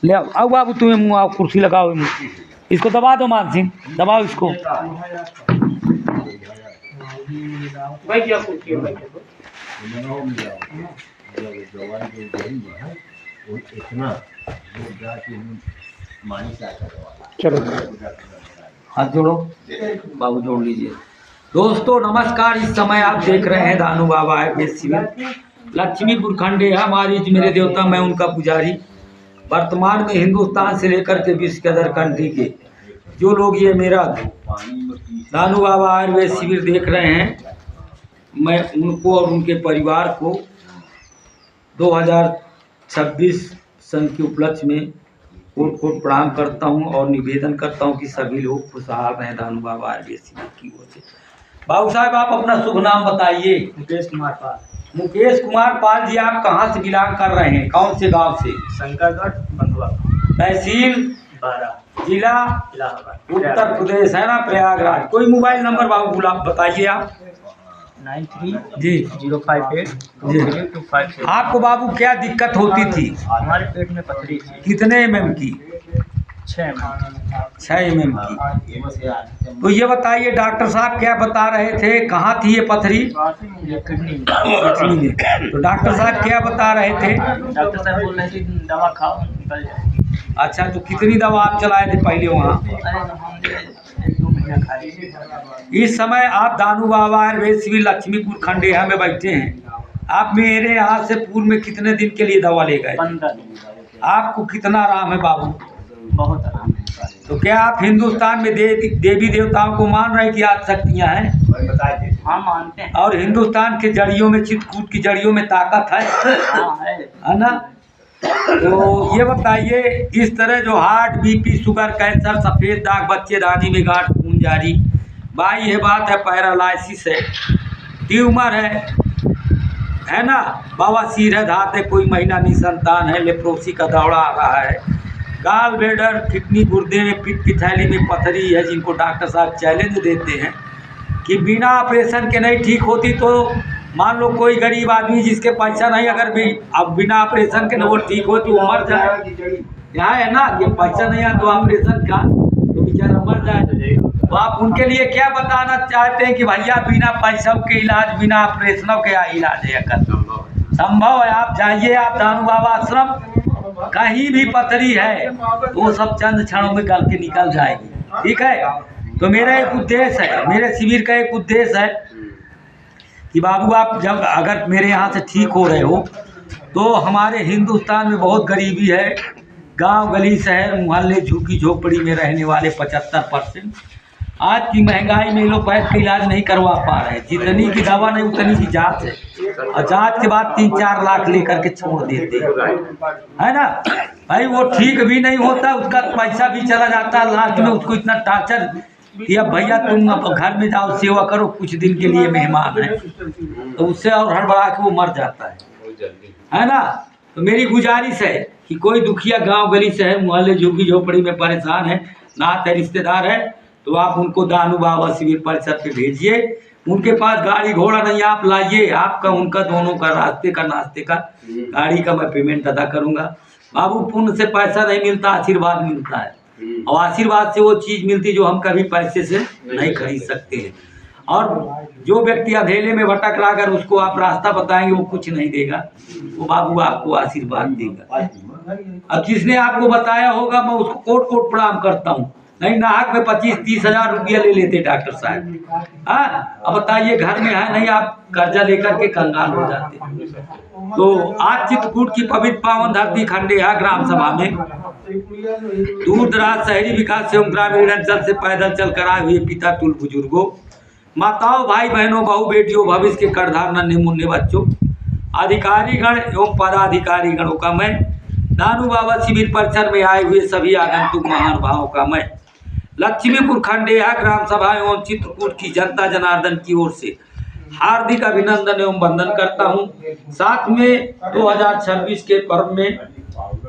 ले आओ आओ बाबू, तुम्हें मुँह आओ, कुर्सी लगाओ, इसको दबा दो मान सिंह, दबाओ इसको। भाई क्या कुर्सी है भाई? चलो हाथ जोड़ो, बाबू जोड़ लीजिए। दोस्तों नमस्कार, इस समय आप देख रहे हैं दानू बाबा आयुर्वेद शिविर लक्ष्मीपुर खंडे। हमारी मेरे देवता, मैं उनका पुजारी। वर्तमान में हिंदुस्तान से लेकर के विश्व के अदर कंट्री के जो लोग ये मेरा दानू बाबा आयुर्वेद शिविर देख रहे हैं, मैं उनको और उनके परिवार को 2026 सन के उपलक्ष्य में कोट कोट प्रणाम करता हूं और निवेदन करता हूं कि सभी लोग खुशहाल रहें दानू बाबा आयुर्वेद शिविर की ओर से। बाबू साहब आप अपना शुभ नाम बताइए। मुकेश कुमार पाल। मुकेश कुमार पाल जी, आप कहाँ से बिलोंग कर रहे हैं, कौन से गांव से? शंकरगढ़ बंधुआ, तहसील बारा, जिला इलाहाबाद, उत्तर प्रदेश है ना, प्रयागराज। कोई मोबाइल नंबर बाबू गुलाब बताइए आप। 93 जी 058 जी। 3256। आपको बाबू क्या दिक्कत होती थी? हमारे पेट में पथरी थी। कितने mm की? 6 mm की। तो ये बताइए डॉक्टर साहब क्या बता रहे थे, कहाँ थी ये पथरी? किडनी। में। तो डॉक्टर साहब क्या बता रहे थे? डॉक्टर साहब बोल रहे थे दवा खाओ निकल जाएगी। अच्छा, तो कितनी दवा आप चलाए थे पहले वहाँ? अरे तो हमने 1-2 महीना खाई। इस समय आप दानू बाबा आयुर्वेद शिविर लक्ष्मीपुर खंडेहा में बैठे हैं। आप मेरे यहाँ से पूर्व में कितने दिन के लिए दवा ले गए? 15 दिन। आपको कितना आराम है बाबू? बहुत आराम है। तो क्या आप हिंदुस्तान में देवी देवताओं को मान रहे हैं कि आज शक्तियाँ हैं? हाँ मानते हैं। और हिंदुस्तान के जड़ियों में, चित्रकूट की जड़ियों में ताकत है? हाँ है ना? तो ये बताइए, इस तरह जो हार्ट, बीपी, शुगर, कैंसर, सफ़ेद दाग, बच्चेदानी में गांठ, खून जारी, भाई ये बात है, पैरालाइसिस है, ट्यूमर है ना, बवासीर है, धात है, कोई महीना निसंतान है, लेप्रोसी का दौरा आ रहा है, गाल ब्लेडर, किडनी, गुर्दे में, पित्त की थैली में पथरी है, जिनको डॉक्टर साहब चैलेंज देते हैं कि बिना ऑपरेशन के नहीं ठीक होती, तो मान लो कोई गरीब आदमी जिसके पैसा नहीं, अगर भी अब बिना ऑपरेशन के न वो ठीक हो तो वो मर जाए। यहाँ है ना, ये पैसा नहीं है तो ऑपरेशन का तो बेचारा मर जाए। तो आप उनके लिए क्या बताना चाहते हैं कि भैया बिना पैसों के इलाज, बिना ऑपरेशनों के इलाज है कर संभव है? आप जाइए, आप दानू बाबा आश्रम, कहीं भी पथरी है तो वो सब चंद क्षणों में गल के निकल जाएगी। ठीक है, तो मेरा एक उद्देश्य है, मेरे शिविर का एक उद्देश्य है कि बाबू आप जब अगर मेरे यहाँ से ठीक हो रहे हो, तो हमारे हिंदुस्तान में बहुत गरीबी है, गांव गली शहर मोहल्ले झुग्गी झोपड़ी में रहने वाले 75% आज की महंगाई में लोग पैर का इलाज नहीं करवा पा रहे। जितनी की दवा नहीं उतनी की जांच है, और जांच के बाद 3-4 लाख लेकर के छोड़ देते है ना भाई। वो ठीक भी नहीं होता, उसका पैसा भी चला जाता है, लास्ट में उसको इतना टार्चर कि अब भैया तुम अब घर में जाओ, सेवा करो, कुछ दिन के लिए मेहमान है, तो उससे और हड़बड़ा के वो मर जाता है ना। तो मेरी गुजारिश है कि कोई दुखिया गांव गली शहर मोहल्ले झुग्गी झोपड़ी में परेशान है, नात है, रिश्तेदार है, तो आप उनको दानू बाबा शिविर परिषद पे भेजिए। उनके पास गाड़ी घोड़ा नहीं, आप लाइए, आपका उनका दोनों का रास्ते का नाश्ते का गाड़ी का मैं पेमेंट अदा करूँगा। बाबू पुण्य से पैसा नहीं मिलता, आशीर्वाद मिलता है, और आशीर्वाद से वो चीज़ मिलती जो हम कभी पैसे से नहीं खरीद सकते हैं। और जो व्यक्ति अधेले में भटक रहा, अगर उसको आप रास्ता बताएंगे वो कुछ नहीं देगा, वो बाबू आपको आशीर्वाद देगा। अब जिसने आपको बताया होगा मैं उसको कोट कोट प्रणाम करता हूँ। नहीं नाहक में 25-30 हज़ार रुपया ले लेते डॉक्टर साहब। हाँ अब बताइए, घर में है नहीं, आप कर्जा लेकर के कंगाल हो जाते। तो आज चित्रकूट की पवित्र पावन धरती खंडेहा ग्राम सभा में दूर दराज शहरी विकास एवं ग्रामीण अंचल से पैदल चल कर आए हुए पिता तुल बुजुर्गों, माताओं, भाई बहनों, बहु बेटियों, भविष्य के कर्णधार नन्हे मुन्ने बच्चों, अधिकारीगण एवं पदाधिकारी गणों का मैं, दानू बाबा शिविर परिसर में आए हुए सभी आगंतुक महानुभावों का मैं, लक्ष्मीपुर खंडेहा ग्राम सभा एवं चित्रकूट की जनता जनार्दन की ओर से हार्दिक अभिनंदन एवं वंदन करता हूं। साथ में 2026 के पर्व में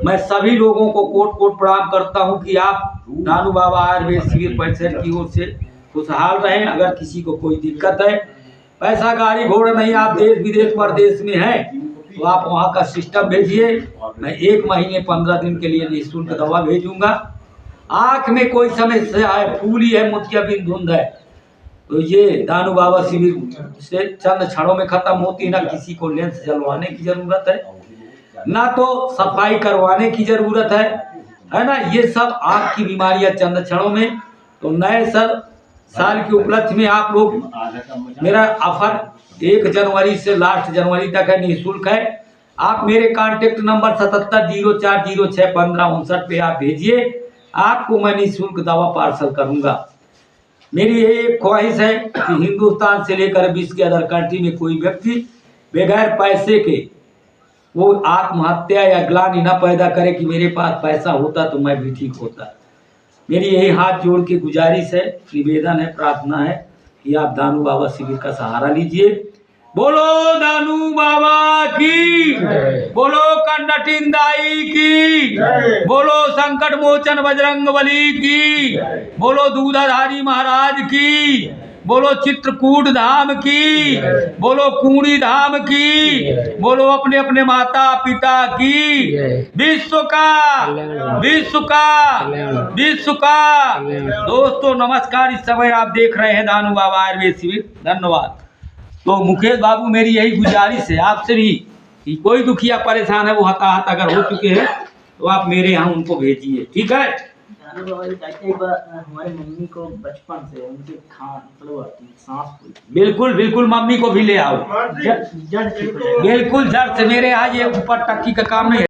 मैं सभी लोगों को कोट कोट प्रणाम करता हूं कि आप दानू बाबा आयुर्वेद शिविर परिसर की ओर से खुशहाल रहें। अगर किसी को कोई दिक्कत है, पैसा गाड़ी घोड़ा नहीं, आप देश विदेश परदेश में हैं, तो आप वहां का सिस्टम भेजिए, मैं 1 महीने 15 दिन के लिए निःशुल्क दवा भेजूंगा। आँख में कोई समस्या है, फूली है, मोतियाबिंद धुंध है, तो ये दानू बाबा शिविर से चंद क्षणों में खत्म होती है। ना किसी को लेंस जलवाने की जरूरत है, ना तो सफाई करवाने की जरूरत है ना। ये सब आँख की बीमारियां चंद क्षणों में। तो नए साल के उपलक्ष्य में आप लोग, मेरा ऑफर 1 जनवरी से लास्ट जनवरी तक है, निःशुल्क है। आप मेरे कांटेक्ट नंबर 7704061559 पे आप भेजिए, आपको मैं निःशुल्क दवा पार्सल करूंगा। मेरी ये एक ख्वाहिश है कि हिंदुस्तान से लेकर विश्व के अदर कंट्री में कोई व्यक्ति बगैर पैसे के वो आत्महत्या या ग्लानि न पैदा करे कि मेरे पास पैसा होता तो मैं भी ठीक होता। मेरी यही हाथ जोड़ के गुजारिश है, निवेदन है, प्रार्थना है कि आप दानू बाबा शिविर का सहारा लीजिए। बोलो दानू बाबा की, बोलो कंडटिन दाई की, बोलो संकट मोचन बजरंग बली की, बोलो दूधाधारी महाराज की, बोलो चित्रकूट धाम की, बोलो कूड़ी धाम की, बोलो अपने अपने माता पिता की, विश्व का। दोस्तों नमस्कार, इस समय आप देख रहे हैं दानू बाबा आयुर्वेद शिविर। धन्यवाद। तो मुकेश बाबू, मेरी यही गुजारिश है आपसे भी कि कोई दुखिया परेशान है, वो हताहत अगर हो चुके हैं तो आप मेरे यहाँ उनको भेजिए, ठीक है। हमारी मम्मी को बचपन से उनके सांस बिल्कुल बिल्कुल, मम्मी को भी ले आओ, जड़ बिल्कुल जड़ से। मेरे यहाँ ये ऊपर टक्की का काम नहीं है।